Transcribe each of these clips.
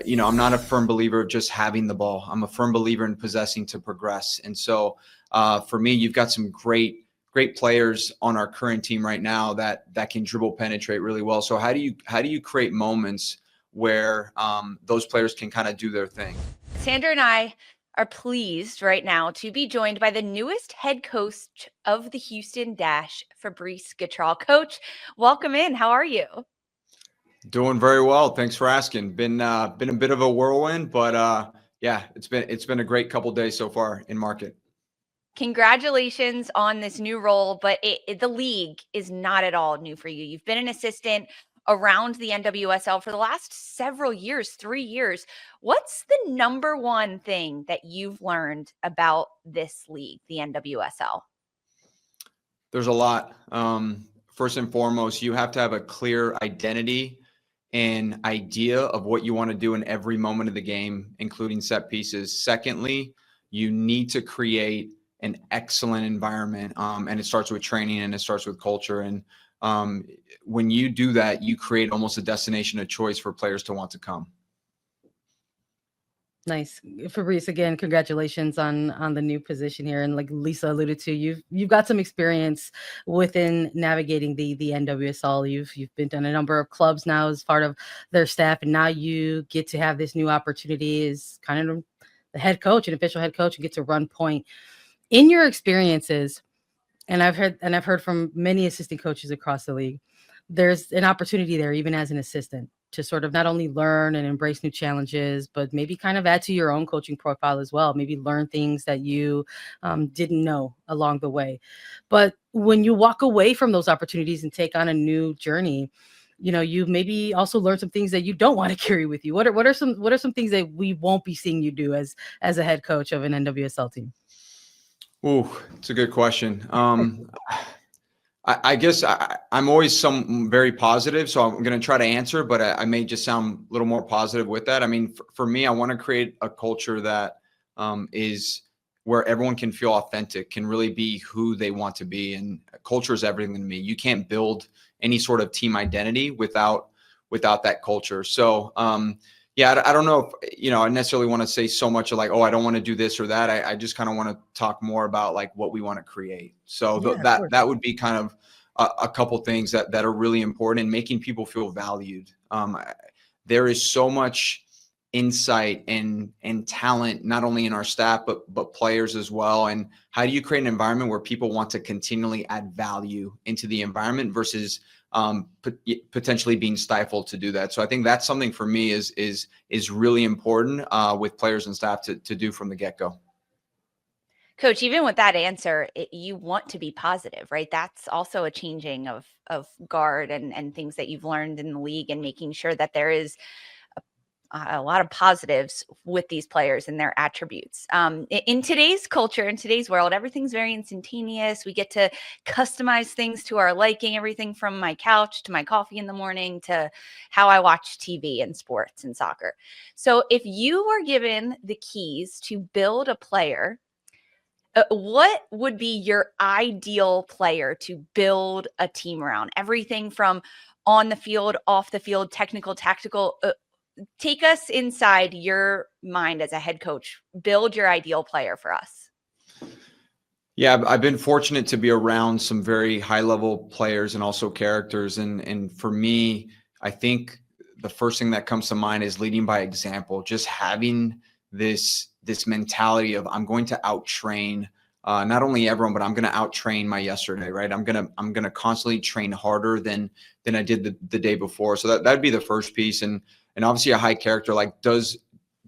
I'm not a firm believer of just having the ball. I'm a firm believer in possessing to progress. And so for me, you've got some great players on our current team right now that can dribble penetrate really well. So how do you create moments where those players can kind of do their thing? Sandra and I are pleased right now to be joined by the newest head coach of the Houston Dash, Fabrice Gautrat. Coach, welcome in. How are you? Doing very well. Thanks for asking. Been a bit of a whirlwind, but yeah, it's been a great couple days so far in market. Congratulations on this new role, but the league is not at all new for you. You've been an assistant around the NWSL for the last several years, 3 years. What's the number one thing that you've learned about this league, the NWSL? There's a lot. First and foremost, you have to have a clear identity and idea of what you want to do in every moment of the game, including set pieces. Secondly, you need to create an excellent environment, and it starts with training and it starts with culture. And when you do that, you create almost a destination of choice for players to want to come. Nice. Fabrice, again, congratulations on the new position here. And like Lisa alluded to, you've got some experience within navigating the NWSL. You've been to a number of clubs now as part of their staff, and now you get to have this new opportunity as kind of the head coach, an official head coach, and get to run point. In your experiences, and I've heard from many assistant coaches across the league, there's an opportunity there, even as an assistant, to sort of not only learn and embrace new challenges, but maybe kind of add to your own coaching profile as well. Maybe learn things that you didn't know along the way. But when you walk away from those opportunities and take on a new journey, you maybe also learn some things that you don't want to carry with you. What are some things that we won't be seeing you do as a head coach of an NWSL team? Ooh, it's a good question. I guess I'm always very positive, so I'm going to try to answer, but I may just sound a little more positive with that. I mean, for me, I want to create a culture that is where everyone can feel authentic, can really be who they want to be. And culture is everything to me. You can't build any sort of team identity without that culture. So, yeah, I don't know if, I necessarily want to say so much like, oh, I don't want to do this or that. I just kind of want to talk more about like what we want to create. So that would be kind of a couple things that are really important in making people feel valued. There is so much insight and talent, not only in our staff, but players as well. And how do you create an environment where people want to continually add value into the environment versus potentially being stifled to do that? So I think that's something for me is really important with players and staff to do from the get-go. Coach, even with that answer, you want to be positive, right? That's also a changing of guard and things that you've learned in the league, and making sure that there is a lot of positives with these players and their attributes. In today's culture, in today's world, everything's very instantaneous. We get to customize things to our liking, everything from my couch to my coffee in the morning to how I watch TV and sports and soccer. So if you were given the keys to build a player, what would be your ideal player to build a team around? Everything from on the field, off the field, technical, tactical. Take us inside your mind as a head coach. Build your ideal player for us. Yeah, I've been fortunate to be around some very high-level players and also characters. And for me, I think the first thing that comes to mind is leading by example. Just having this mentality of I'm going to out-train not only everyone, but I'm going to out-train my yesterday, right? I'm gonna constantly train harder than I did the day before. So that'd be the first piece. And obviously a high character, like does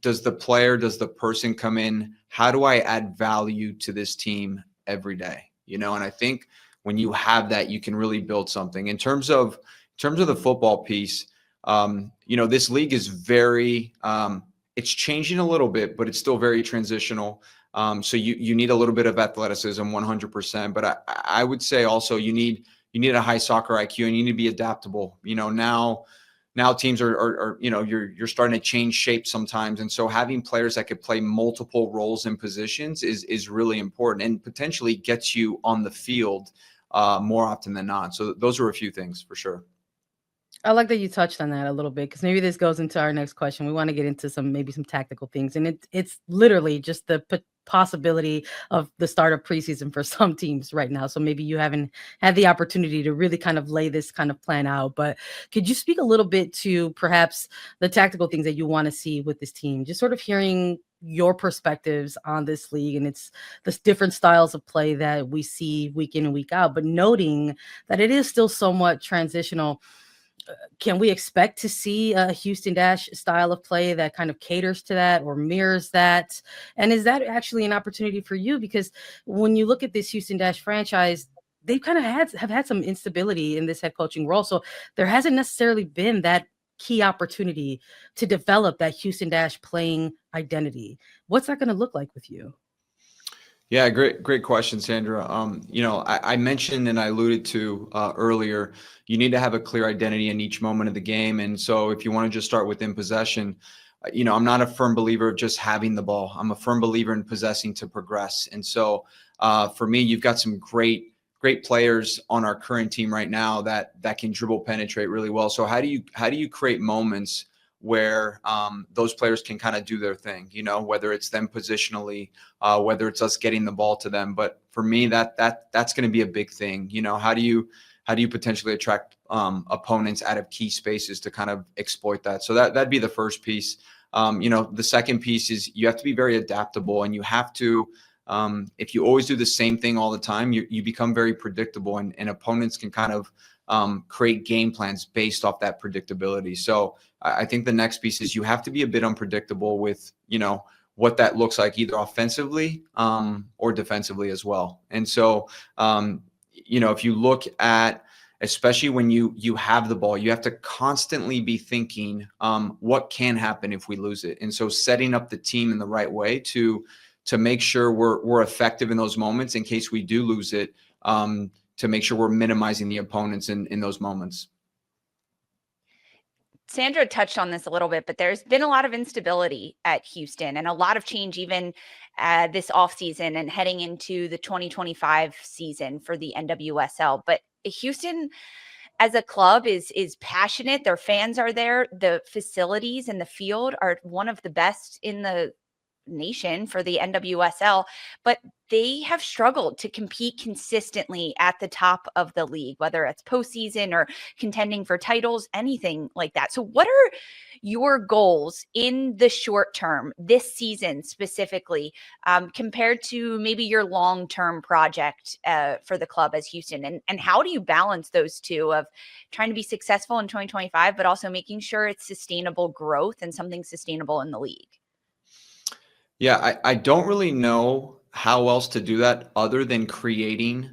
the person come in, how do I add value to this team every day? And I think when you have that, you can really build something. In terms of the football piece, this league is very, it's changing a little bit, but it's still very transitional. So you need a little bit of athleticism, 100%. But I would say also you need a high soccer IQ, and you need to be adaptable. Now teams are you're starting to change shape sometimes. And so having players that could play multiple roles and positions is really important, and potentially gets you on the field more often than not. So those are a few things for sure. I like that you touched on that a little bit, because maybe this goes into our next question. We want to get into maybe some tactical things, and it's literally just the possibility of the start of preseason for some teams right now. So maybe you haven't had the opportunity to really kind of lay this kind of plan out. But could you speak a little bit to perhaps the tactical things that you want to see with this team? Just sort of hearing your perspectives on this league and its the different styles of play that we see week in and week out, but noting that it is still somewhat transitional. Can we expect to see a Houston Dash style of play that kind of caters to that or mirrors that? And is that actually an opportunity for you? Because when you look at this Houston Dash franchise, they kind of have had some instability in this head coaching role. So there hasn't necessarily been that key opportunity to develop that Houston Dash playing identity. What's that going to look like with you? Yeah, great question, Sandra. I mentioned and I alluded to earlier, you need to have a clear identity in each moment of the game. And so if you want to just start within possession, I'm not a firm believer of just having the ball. I'm a firm believer in possessing to progress. And so for me, you've got some great players on our current team right now that can dribble penetrate really well. So how do you create moments where those players can kind of do their thing, whether it's them positionally, whether it's us getting the ball to them. But for me, that's going to be a big thing. How do you potentially attract opponents out of key spaces to kind of exploit that? So that'd be the first piece. The second piece is you have to be very adaptable, and you have to, if you always do the same thing all the time, you become very predictable, and opponents can kind of create game plans based off that predictability. So I think the next piece is you have to be a bit unpredictable with, what that looks like either offensively or defensively as well. And so, if you look at, especially when you have the ball, you have to constantly be thinking, what can happen if we lose it? And so setting up the team in the right way to make sure we're effective in those moments in case we do lose it, to make sure we're minimizing the opponents in those moments. Sandra touched on this a little bit, but there's been a lot of instability at Houston and a lot of change even this offseason and heading into the 2025 season for the NWSL. But Houston as a club is passionate. Their fans are there. The facilities and the field are one of the best in the nation for the NWSL, but they have struggled to compete consistently at the top of the league, whether it's postseason or contending for titles, anything like that. So what are your goals in the short term this season specifically, compared to maybe your long-term project for the club as Houston? And how do you balance those two of trying to be successful in 2025, but also making sure it's sustainable growth and something sustainable in the league? Yeah, I don't really know how else to do that other than creating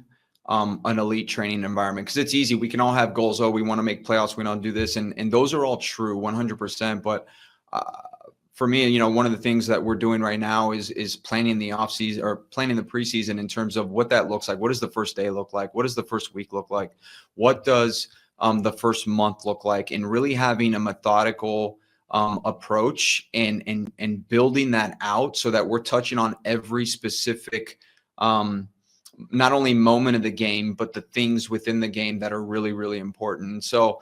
an elite training environment, because it's easy. We can all have goals. Oh, we want to make playoffs. We don't do this. And those are all true 100%. But for me, one of the things that we're doing right now is planning the offseason or planning the preseason in terms of what that looks like. What does the first day look like? What does the first week look like? What does the first month look like? And really having a methodical approach and building that out so that we're touching on every specific, not only moment of the game, but the things within the game that are really, really important. So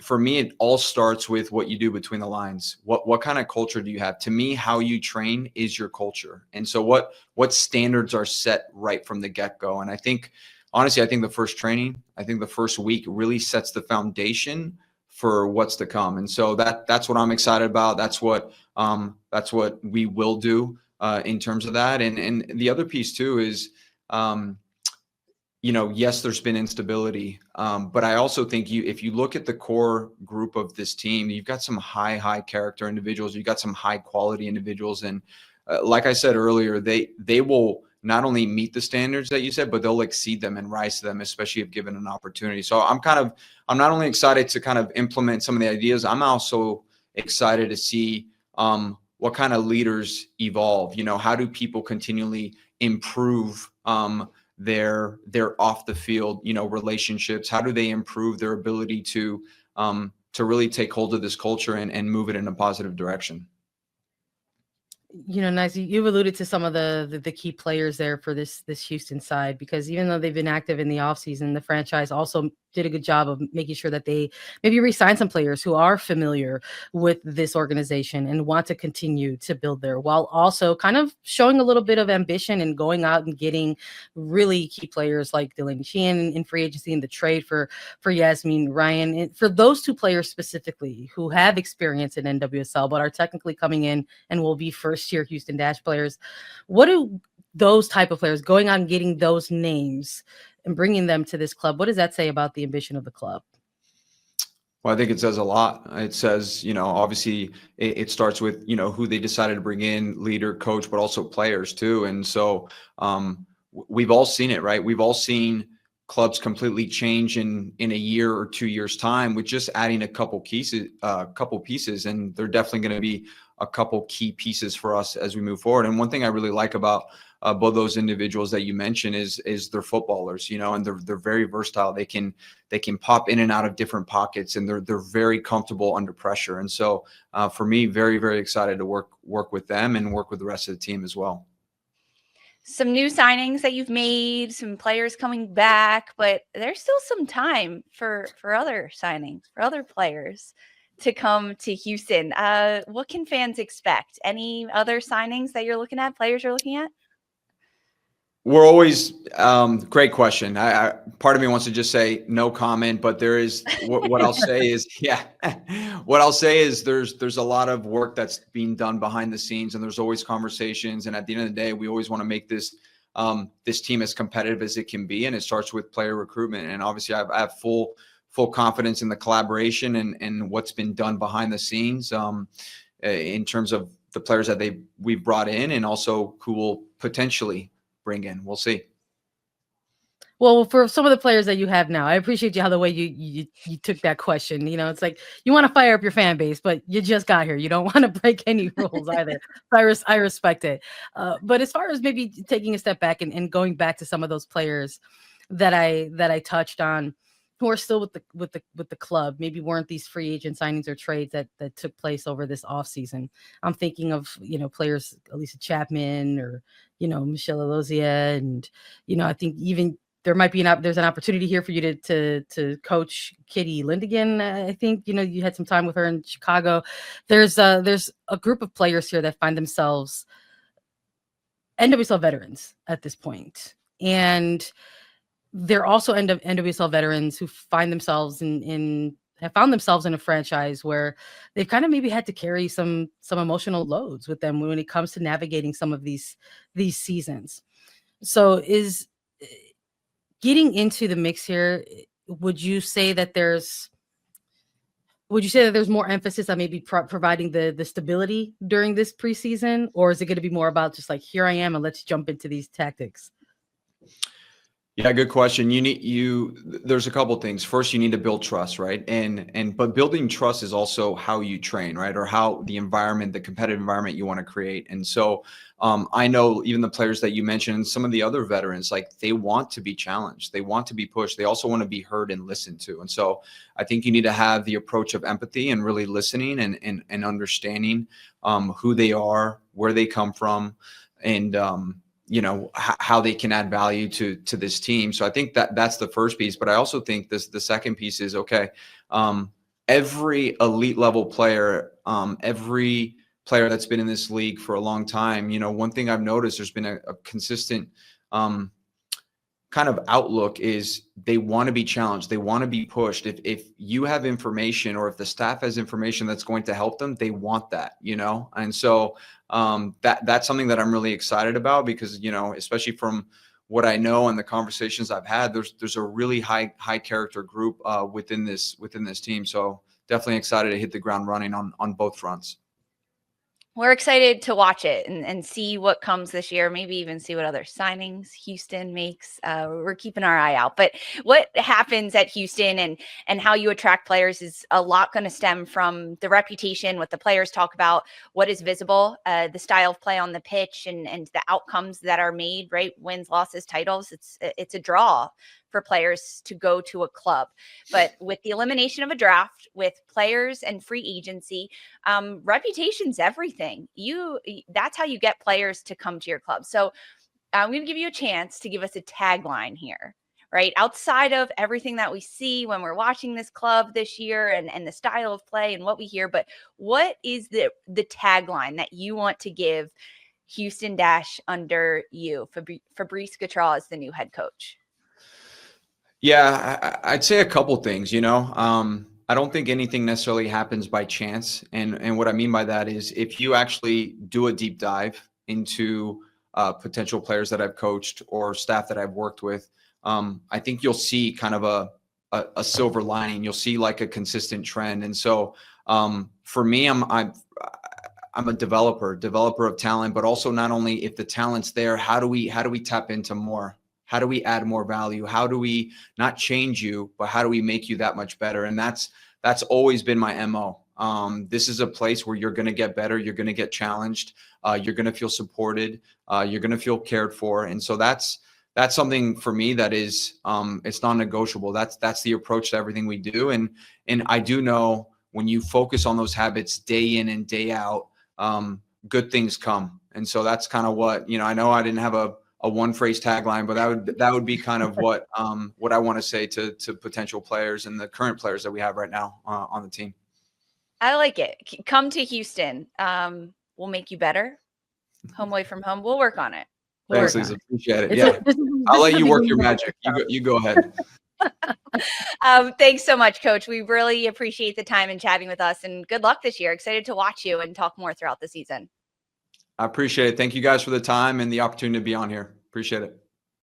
for me, it all starts with what you do between the lines. What kind of culture do you have? To me, how you train is your culture. And so what standards are set right from the get-go? And I think, honestly, the first training, the first week really sets the foundation for what's to come. And so that's what I'm excited about. That's what we will do in terms of that. And the other piece too is, yes, there's been instability, but I also think if you look at the core group of this team, you've got some high character individuals. You've got some high quality individuals. And like I said earlier, they will not only meet the standards that you said, but they'll exceed them and rise to them, especially if given an opportunity. So I'm not only excited to kind of implement some of the ideas, I'm also excited to see what kind of leaders evolve. How do people continually improve their off the field, relationships? How do they improve their ability to really take hold of this culture and move it in a positive direction? Nice. You've alluded to some of the key players there for this Houston side, because even though they've been active in the offseason, the franchise also did a good job of making sure that they maybe re-sign some players who are familiar with this organization and want to continue to build there, while also kind of showing a little bit of ambition and going out and getting really key players like Delaney Sheehan in free agency and the trade for Yasmin Ryan. And for those two players specifically who have experience in NWSL but are technically coming in and will be first-year Houston Dash players, what do those type of players going out and getting those names and bringing them to this club, what does that say about the ambition of the club? Well, I think it says a lot. It says, obviously it starts with, who they decided to bring in, leader, coach, but also players too. And so we've all seen it, right? We've all seen clubs completely change in a year or 2 years time with just adding a couple pieces. And they're definitely going to be a couple key pieces for us as we move forward. And one thing I really like about both those individuals that you mentioned is they're footballers, and they're very versatile. They can pop in and out of different pockets, and they're very comfortable under pressure. And so for me, very, very excited to work with them and work with the rest of the team as well. Some new signings that you've made, some players coming back, but there's still some time for other signings, for other players to come to Houston. What can fans expect? Any other signings that you're looking at, players you're looking at? We're always great question. I part of me wants to just say no comment, but there is what I'll say is what I'll say is there's a lot of work that's being done behind the scenes, and there's always conversations. And at the end of the day, we always want to make this team as competitive as it can be, and it starts with player recruitment. And obviously, I have full confidence in the collaboration and what's been done behind the scenes in terms of the players that we've brought in, and also who will potentially bring in. We'll see. Well, for some of the players that you have now, I appreciate the way you took that question. It's like you want to fire up your fan base, but you just got here. You don't want to break any rules either. I respect it. But as far as maybe taking a step back and going back to some of those players that I touched on, who are still with the club, maybe weren't these free agent signings or trades that took place over this offseason. I'm thinking of, players, Elisa Chapman or, Michelle Alozia. And, I think even there might be there's an opportunity here for you to coach Kitty Lindigan. I think, you had some time with her in Chicago. There's a group of players here that find themselves NWSL veterans at this point. And they're also NWSL veterans who find themselves have found themselves in a franchise where they've kind of maybe had to carry some emotional loads with them when it comes to navigating some of these seasons. So is getting into the mix here, would you say that there's more emphasis on maybe providing the stability during this preseason, or is it going to be more about just like, here I am and let's jump into these tactics? Yeah, good question. There's a couple of things. First, you need to build trust, right? But building trust is also how you train, right? Or how the competitive environment you want to create. And so I know even the players that you mentioned, some of the other veterans, like they want to be challenged. They want to be pushed. They also want to be heard and listened to. And so I think you need to have the approach of empathy and really listening and understanding who they are, where they come from, and how they can add value to this team. So I think that's the first piece. But I also think the second piece is, every elite level player, every player that's been in this league for a long time, one thing I've noticed, there's been a consistent kind of outlook is they want to be challenged. They want to be pushed. If you have information, or if the staff has information that's going to help them, they want that, And so that's something that I'm really excited about, because, especially from what I know and the conversations I've had, there's a really high character group within this team. So definitely excited to hit the ground running on both fronts. We're excited to watch it and see what comes this year, maybe even see what other signings Houston makes. We're keeping our eye out. But what happens at Houston and how you attract players is a lot going to stem from the reputation, what the players talk about, what is visible, the style of play on the pitch, and the outcomes that are made, right? Wins, losses, titles. It's a draw for players to go to a club. But with the elimination of a draft, with players and free agency, reputation's everything. That's how you get players to come to your club. So I'm going to give you a chance to give us a tagline here, right? Outside of everything that we see when we're watching this club this year and the style of play and what we hear, but what is the tagline that you want to give Houston Dash under you? Fabrice Gautrat is the new head coach. Yeah, I'd say a couple things, I don't think anything necessarily happens by chance. And what I mean by that is if you actually do a deep dive into potential players that I've coached or staff that I've worked with, I think you'll see kind of a silver lining. You'll see like a consistent trend. And so for me, I'm a developer of talent, but also not only if the talent's there, how do we tap into more? How do we add more value? How do we not change you, but how do we make you that much better? And that's always been my MO. This is a place where you're going to get better. You're going to get challenged. You're going to feel supported. You're going to feel cared for. And so that's something for me that is, it's non-negotiable. That's the approach to everything we do. And I do know when you focus on those habits day in and day out, good things come. And so that's kind of what, I know I didn't have a one phrase tagline, but that would be kind of what I want to say to potential players and the current players that we have right now on the team. I like it. Come to Houston. We'll make you better. Home away from home. We'll work on it. Thanks, Lisa. Appreciate it. Yeah. I'll let you work your magic. You go ahead. Thanks so much, Coach. We really appreciate the time and chatting with us, and good luck this year. Excited to watch you and talk more throughout the season. I appreciate it. Thank you guys for the time and the opportunity to be on here. Appreciate it.